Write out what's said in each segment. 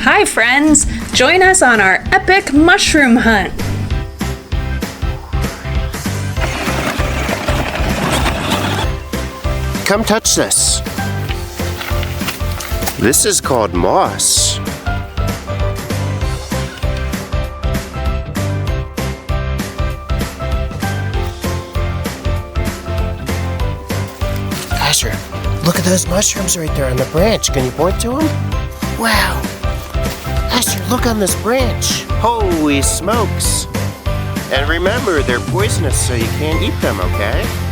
Hi friends! Join us on our epic mushroom hunt! Come touch this. This is called moss. Asher, look at those mushrooms right there on the branch. Can you point to them? Wow. Asher, look on this branch. Holy smokes. And remember, they're poisonous, so you can't eat them, okay?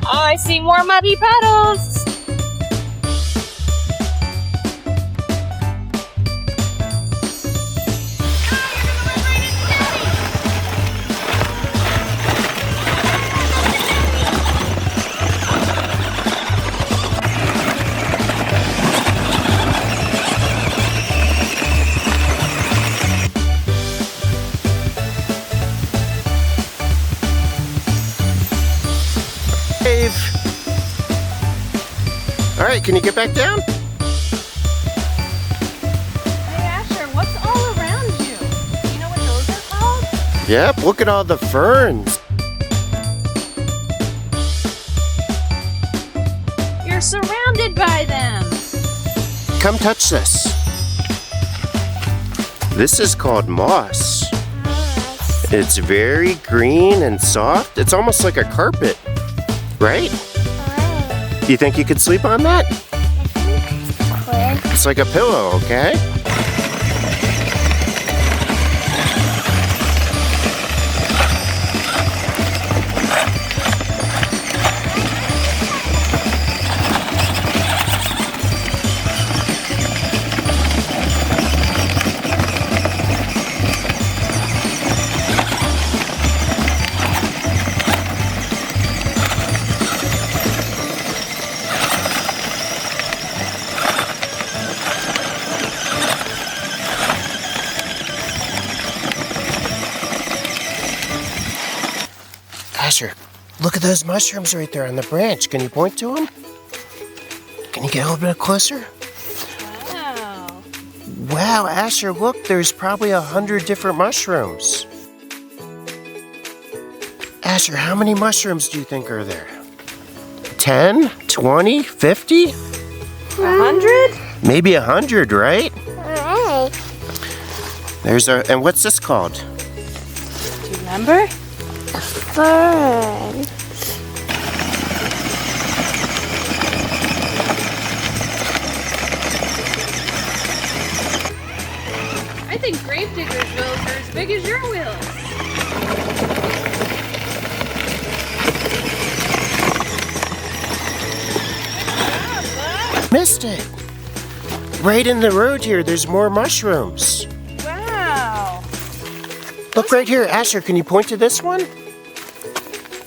I see more muddy puddles! All right, can you get back down? Hey Asher, what's all around you? Do you know what those are called? Yep, look at all the ferns. You're surrounded by them! Come touch this. This is called moss. It's very green and soft. It's almost like a carpet, right? You think you could sleep on that? I think It's like a pillow, okay? Asher, look at those mushrooms right there on the branch. Can you point to them? Can you get a little bit closer? Wow! Wow, Asher, look, there's probably 100 different mushrooms. Asher, how many mushrooms do you think are there? 10? 20? 50? 100? Maybe 100, right? Alright. And what's this called? Do you remember? Fern. I think Gravedigger's wheels are as big as your wheels. Missed it. Right in the road here, there's more mushrooms. Wow! Look right here, Asher, can you point to this one?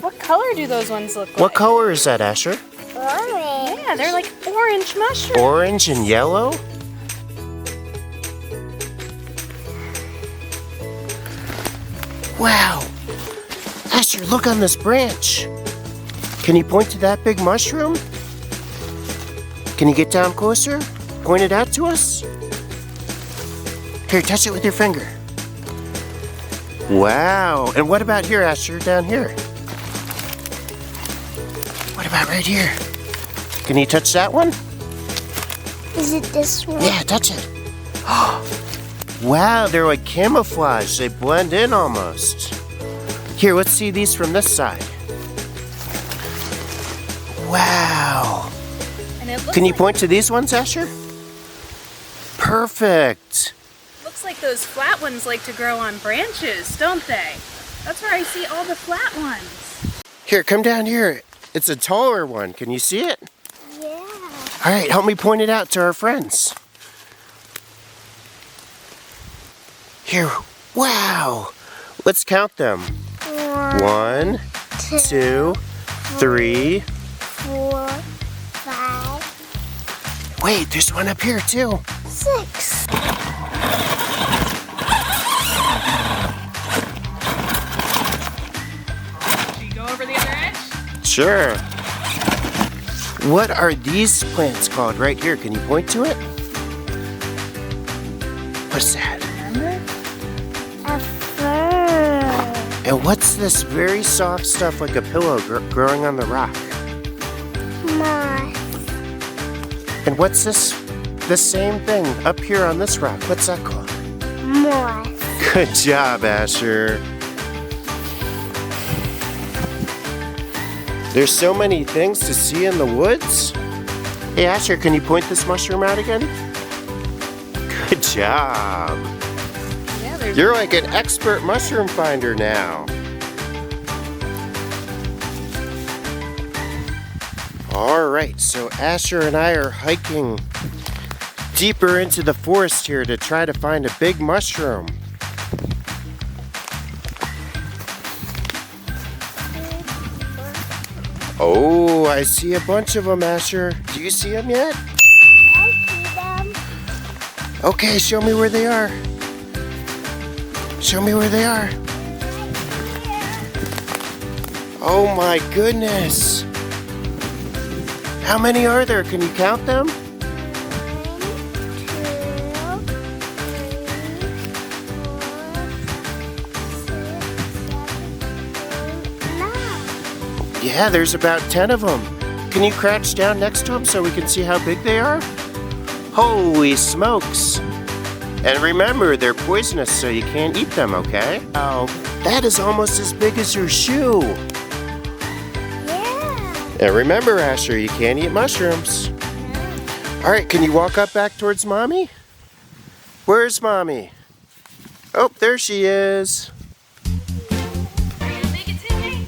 What color do those ones look like? What color is that, Asher? Orange. Yeah, they're like orange mushrooms. Orange and yellow? Wow. Asher, look on this branch. Can you point to that big mushroom? Can you get down closer? Point it out to us? Here, touch it with your finger. Wow. And what about here, Asher, down here? What about right here? Can you touch that one? Is it this one? Yeah, touch it. Wow, they're like camouflage. They blend in almost. Here, let's see these from this side. Wow. And it looks Can you like, point to these ones, Asher? Perfect. looks like those flat ones like to grow on branches, don't they? That's where I see all the flat ones. Here, come down here. It's a taller one. Can you see it? Yeah. All right, help me point it out to our friends. Here, wow. Let's count them. 1, 2, 3. 4, 5, Wait, there's one up here too. 6. Should you go over the other edge? Sure. What are these plants called right here? Can you point to it? What's that? A fern. And what's this very soft stuff like a pillow growing on the rock? Moss. And what's this? The same thing up here on this rock. What's that called? Moss. Good job, Asher. There's so many things to see in the woods. Hey, Asher, can you point this mushroom out again? Good job. Yeah, there's You're like an expert mushroom finder now. All right, so Asher and I are hiking deeper into the forest here to try to find a big mushroom. Oh, I see a bunch of them, Asher. Do you see them yet? I see them. Okay, show me where they are. Show me where they are. Oh my goodness. How many are there? Can you count them? 1, 2, 3, 4, 5, 6, 7, 8, 9. Yeah, there's about 10 of them. Can you crouch down next to them so we can see how big they are? Holy smokes. And remember, they're poisonous, so you can't eat them, okay? Oh, that is almost as big as your shoe. Yeah. And remember, Asher, you can't eat mushrooms. All right, can you walk up back towards Mommy? Where's Mommy? Oh, there she is. Are you gonna make it today?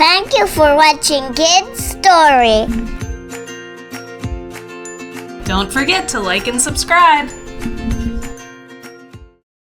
Thank you for watching Kids Story. Don't forget to like and subscribe.